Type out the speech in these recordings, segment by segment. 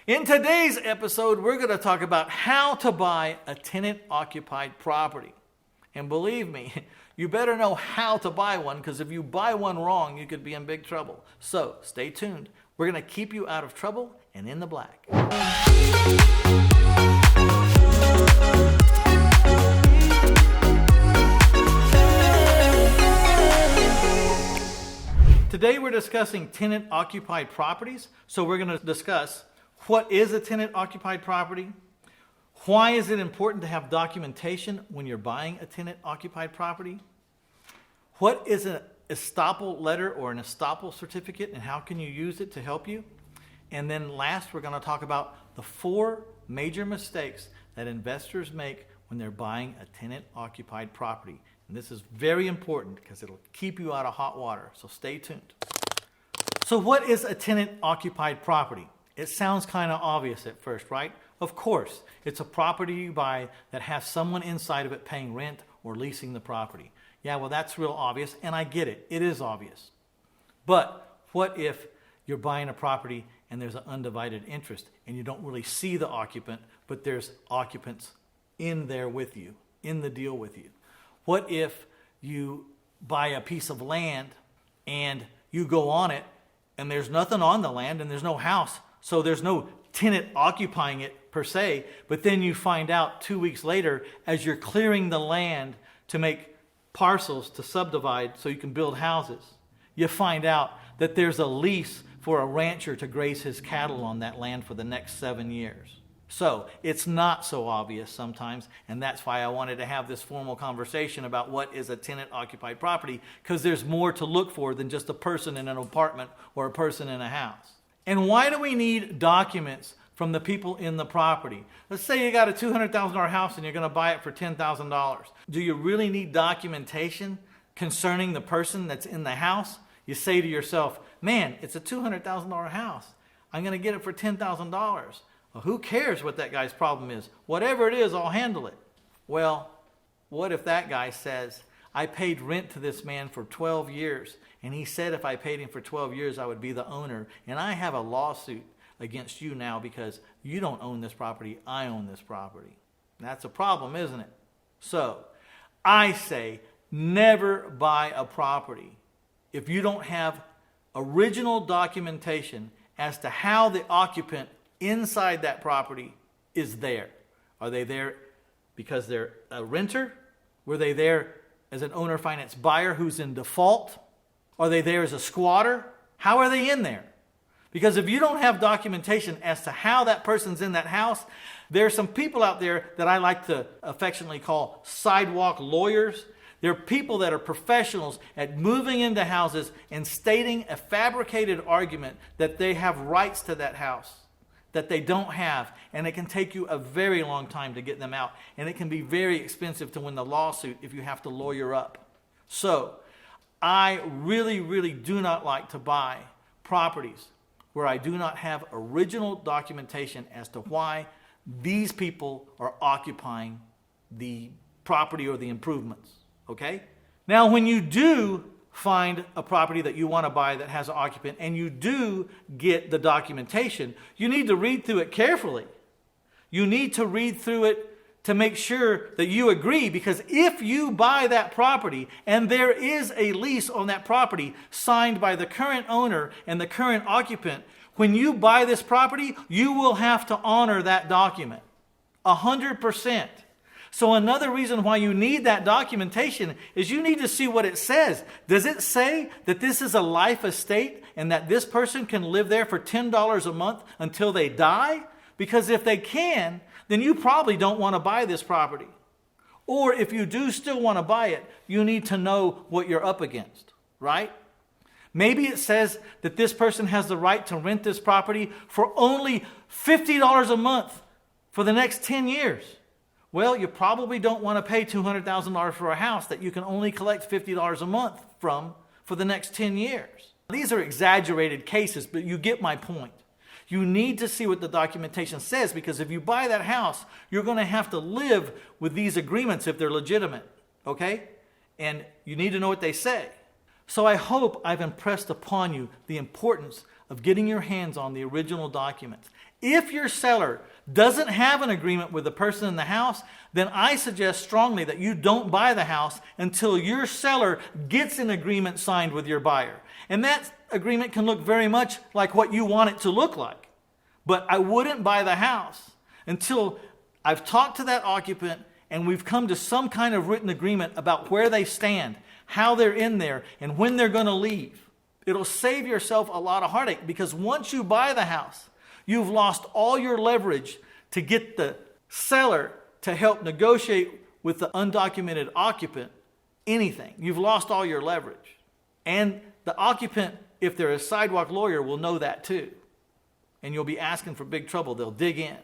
In today's episode, we're going to talk about how to buy a tenant-occupied property. And believe me, you better know how to buy one, because if you buy one wrong, you could be in big trouble. So stay tuned. We're going to keep you out of trouble and in the black. Today we're discussing tenant-occupied properties. So we're going to discuss what is a tenant-occupied property, why is it important to have documentation when you're buying a tenant-occupied property, what is an Estoppel letter or an Estoppel certificate and how can you use it to help you, and then last we're going to talk about the 4 major mistakes that investors make when they're buying a tenant-occupied property. And this is very important because it'll keep you out of hot water, so stay tuned. So what is a tenant-occupied property? It sounds kind of obvious at first, right? Of course, it's a property you buy that has someone inside of it paying rent or leasing the property. Yeah, well, that's real obvious, and I get it. It is obvious. But what if you're buying a property and there's an undivided interest and you don't really see the occupant, but there's occupants in there with you, in the deal with you? What if you buy a piece of land and you go on it and there's nothing on the land and there's no house, so there's no tenant occupying it per se, but then you find out 2 weeks later as you're clearing the land to make parcels to subdivide so you can build houses, you find out that there's a lease for a rancher to graze his cattle on that land for the next 7 years. So it's not so obvious sometimes, and that's why I wanted to have this formal conversation about what is a tenant-occupied property, because there's more to look for than just a person in an apartment or a person in a house. And why do we need documents from the people in the property? Let's say you got a $200,000 house and you're going to buy it for $10,000. Do you really need documentation concerning the person that's in the house? You say to yourself, man, it's a $200,000 house. I'm going to get it for $10,000. Well, who cares what that guy's problem is? Whatever it is, I'll handle it. Well, what if that guy says, I paid rent to this man for 12 years, and he said if I paid him for 12 years, I would be the owner, and I have a lawsuit against you now because you don't own this property, I own this property. That's a problem, isn't it? So, I say never buy a property if you don't have original documentation as to how the occupant inside that property is there. Are they there because they're a renter? Were they there as an owner finance buyer who's in default? Are they there as a squatter? How are they in there? Because if you don't have documentation as to how that person's in that house, there are some people out there that I like to affectionately call sidewalk lawyers. They're people that are professionals at moving into houses and stating a fabricated argument that they have rights to that house that they don't have, and it can take you a very long time to get them out, and it can be very expensive to win the lawsuit if you have to lawyer up. So I really do not like to buy properties where I do not have original documentation as to why these people are occupying the property or the improvements. Okay? Now, when you do find a property that you want to buy that has an occupant and you do get the documentation, you need to read through it carefully. You need to read through it to make sure that you agree, because if you buy that property and there is a lease on that property signed by the current owner and the current occupant, when you buy this property, you will have to honor that document 100%. So another reason why you need that documentation is you need to see what it says. Does it say that this is a life estate and that this person can live there for $10 a month until they die? Because if they can, then you probably don't want to buy this property. Or if you do still want to buy it, you need to know what you're up against, right? Maybe it says that this person has the right to rent this property for only $50 a month for the next 10 years. Well, you probably don't want to pay $200,000 for a house that you can only collect $50 a month from for the next 10 years. These are exaggerated cases, but you get my point. You need to see what the documentation says, because if you buy that house, you're going to have to live with these agreements if they're legitimate, okay? And you need to know what they say. So I hope I've impressed upon you the importance of getting your hands on the original documents If your seller doesn't have an agreement with the person in the house, then I suggest strongly that you don't buy the house until your seller gets an agreement signed with your buyer. And that agreement can look very much like what you want it to look like. But I wouldn't buy the house until I've talked to that occupant and we've come to some kind of written agreement about where they stand, how they're in there, and when they're going to leave. It'll save yourself a lot of heartache, because once you buy the house, you've lost all your leverage to get the seller to help negotiate with the undocumented occupant anything. You've lost all your leverage. And the occupant, if they're a sidewalk lawyer, will know that too. And you'll be asking for big trouble. They'll dig in.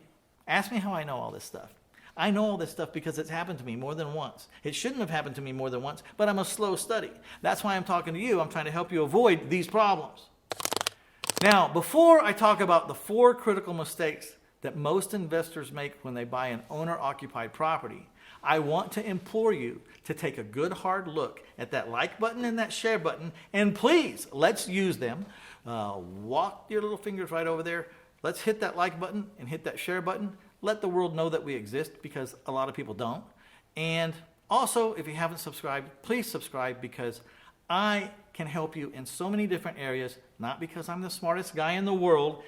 Ask me how I know all this stuff. I know all this stuff because it's happened to me more than once. It shouldn't have happened to me more than once, but I'm a slow study. That's why I'm talking to you. I'm trying to help you avoid these problems. Now, before I talk about the 4 critical mistakes that most investors make when they buy an owner-occupied property, I want to implore you to take a good hard look at that like button and that share button, and please, let's use them. Walk your little fingers right over there. Let's hit that like button and hit that share button. Let the world know that we exist, because a lot of people don't. And also, if you haven't subscribed, please subscribe, because I can help you in so many different areas, not because I'm the smartest guy in the world,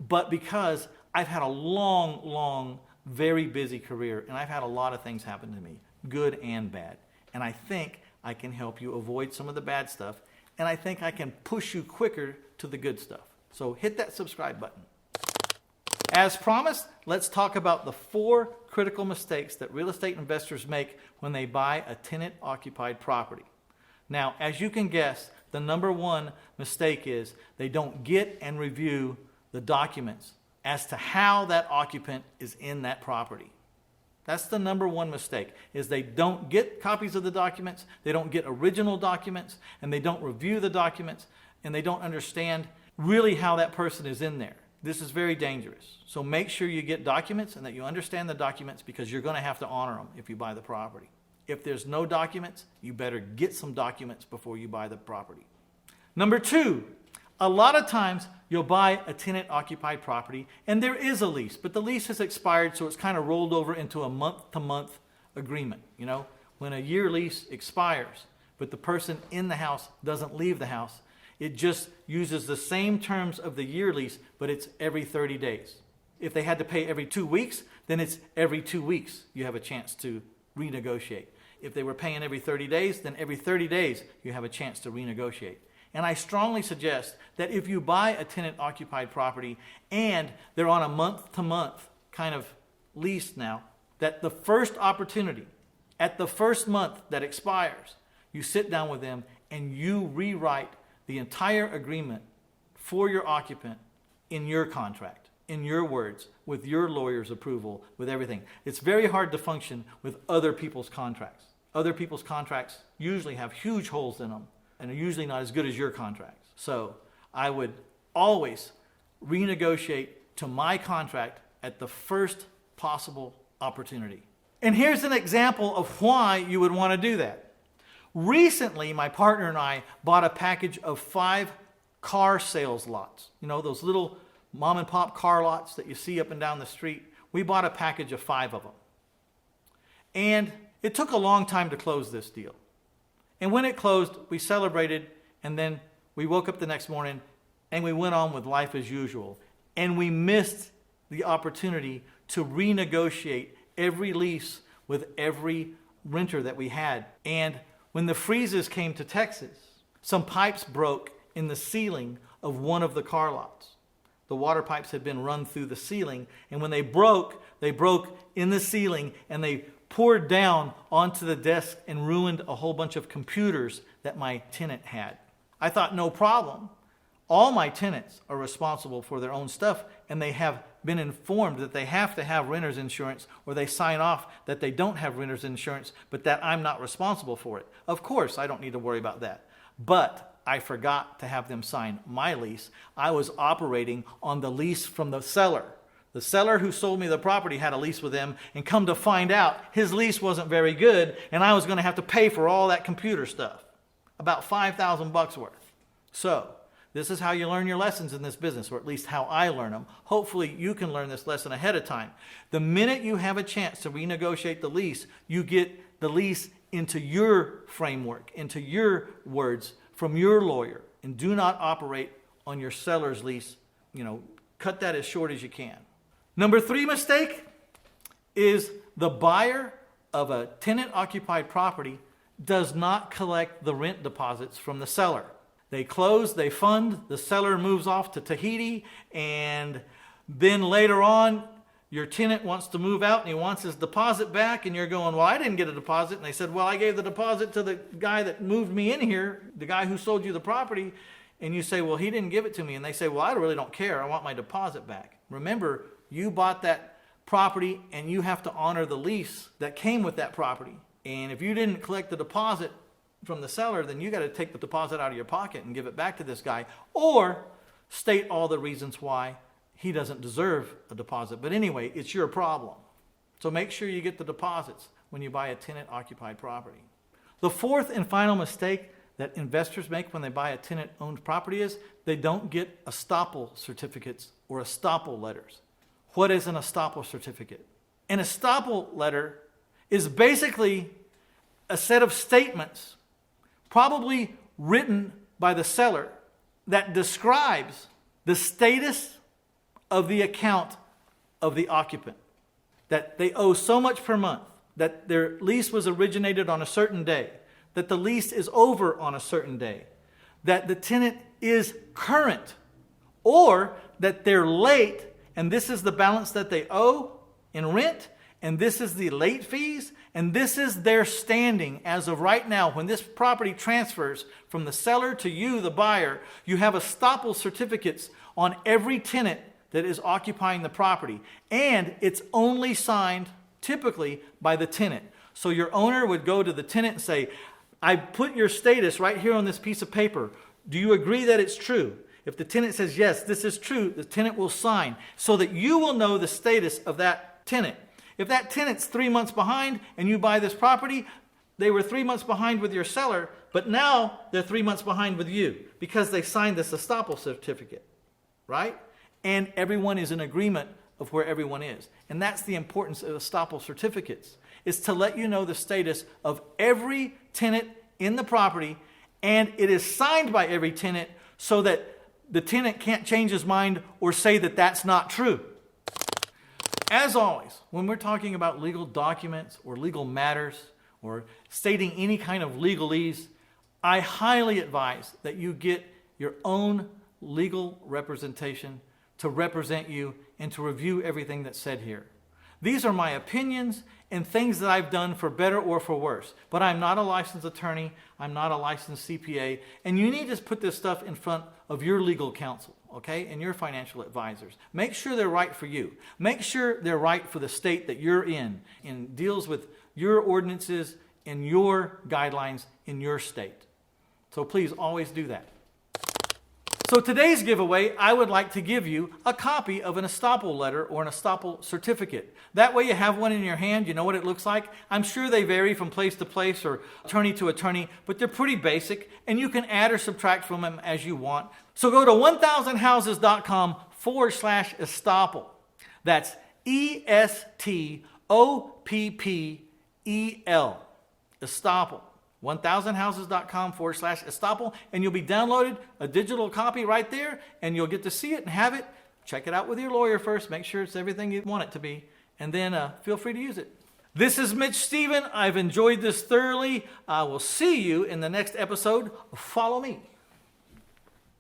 but because I've had a long, very busy career, and I've had a lot of things happen to me, good and bad. And I think I can help you avoid some of the bad stuff, and I think I can push you quicker to the good stuff. So hit that subscribe button. As promised, let's talk about the 4 critical mistakes that real estate investors make when they buy a tenant-occupied property. Now, as you can guess, the number 1 mistake is they don't get and review the documents as to how that occupant is in that property. That's the number 1 mistake, is they don't get copies of the documents, they don't get original documents, and they don't review the documents, and they don't understand really how that person is in there. This is very dangerous. So make sure you get documents and that you understand the documents, because you're going to have to honor them if you buy the property. If there's no documents, you better get some documents before you buy the property. Number 2, a lot of times you'll buy a tenant-occupied property and there is a lease, but the lease has expired, so it's kind of rolled over into a month-to-month agreement. You know, when a year lease expires, but the person in the house doesn't leave the house, it just uses the same terms of the year lease, but it's every 30 days. If they had to pay every 2 weeks, then it's every 2 weeks you have a chance to renegotiate. If they were paying every 30 days, then every 30 days you have a chance to renegotiate. And I strongly suggest that if you buy a tenant-occupied property and they're on a month-to-month kind of lease now, that the first opportunity, at the first month that expires, you sit down with them and you rewrite the entire agreement for your occupant in your contract, in your words, with your lawyer's approval, with everything. It's very hard to function with other people's contracts. Other people's contracts usually have huge holes in them and are usually not as good as your contracts. So I would always renegotiate to my contract at the first possible opportunity. And here's an example of why you would want to do that. Recently, my partner and I bought a package of 5 car sales lots. You know, those little mom and pop car lots that you see up and down the street. We bought a package of 5 of them. And it took a long time to close this deal. And when it closed, we celebrated, and then we woke up the next morning and we went on with life as usual. And we missed the opportunity to renegotiate every lease with every renter that we had. And when the freezes came to Texas, some pipes broke in the ceiling of one of the car lots. The water pipes had been run through the ceiling, and when they broke in the ceiling, and they poured down onto the desk and ruined a whole bunch of computers that my tenant had. I thought, no problem. All my tenants are responsible for their own stuff, and they have been informed that they have to have renter's insurance, or they sign off that they don't have renter's insurance, but that I'm not responsible for it. Of course, I don't need to worry about that. But I forgot to have them sign my lease. I was operating on the lease from the seller. The seller who sold me the property had a lease with them, and come to find out, his lease wasn't very good, and I was going to have to pay for all that computer stuff. About $5,000 worth. So, This is how you learn your lessons in this business, or at least how I learn them. Hopefully you can learn this lesson ahead of time. The minute you have a chance to renegotiate the lease, you get the lease into your framework, into your words from your lawyer, and do not operate on your seller's lease. Cut that as short as you can. Number 3 mistake is the buyer of a tenant-occupied property does not collect the rent deposits from the seller. They close, they fund, the seller moves off to Tahiti, and then later on, your tenant wants to move out and he wants his deposit back, and you're going, well, I didn't get a deposit. And they said, well, I gave the deposit to the guy that moved me in here, the guy who sold you the property. And you say, well, he didn't give it to me. And they say, well, I really don't care. I want my deposit back. Remember, you bought that property and you have to honor the lease that came with that property. And if you didn't collect the deposit from the seller, then you got to take the deposit out of your pocket and give it back to this guy, or state all the reasons why he doesn't deserve a deposit. But anyway, it's your problem. So make sure you get the deposits when you buy a tenant-occupied property. The 4th and final mistake that investors make when they buy a tenant-owned property is they don't get estoppel certificates or estoppel letters. What is an estoppel certificate? An estoppel letter is basically a set of statements, probably written by the seller, that describes the status of the account of the occupant, that they owe so much per month, that their lease was originated on a certain day, that the lease is over on a certain day, that the tenant is current, or that they're late, and this is the balance that they owe in rent, and this is the late fees, and this is their standing as of right now. When this property transfers from the seller to you, the buyer, you have estoppel certificates on every tenant that is occupying the property, and it's only signed typically by the tenant. So your owner would go to the tenant and say, I put your status right here on this piece of paper. Do you agree that it's true? If the tenant says, yes, this is true, the tenant will sign so that you will know the status of that tenant. If that tenant's 3 months behind and you buy this property, they were 3 months behind with your seller, but now they're 3 months behind with you because they signed this estoppel certificate, right? And everyone is in agreement of where everyone is. And that's the importance of estoppel certificates, is to let you know the status of every tenant in the property, and it is signed by every tenant so that the tenant can't change his mind or say that that's not true. As always, when we're talking about legal documents or legal matters or stating any kind of legalese, I highly advise that you get your own legal representation to represent you and to review everything that's said here. These are my opinions and things that I've done for better or for worse. But I'm not a licensed attorney. I'm not a licensed CPA. And you need to put this stuff in front of your legal counsel, okay, and your financial advisors. Make sure they're right for you. Make sure they're right for the state that you're in and deals with your ordinances and your guidelines in your state. So please always do that. So today's giveaway, I would like to give you a copy of an estoppel letter or an estoppel certificate. That way you have one in your hand, you know what it looks like. I'm sure they vary from place to place or attorney to attorney, but they're pretty basic and you can add or subtract from them as you want. So go to 1000houses.com/estoppel. That's ESTOPPEL, estoppel. 1000houses.com/estoppel, and you'll be downloaded a digital copy right there, and you'll get to see it and have it. Check it out with your lawyer first. Make sure it's everything you want it to be, and then feel free to use it. This is Mitch Stephen. I've enjoyed this thoroughly. I will see you in the next episode. Follow me.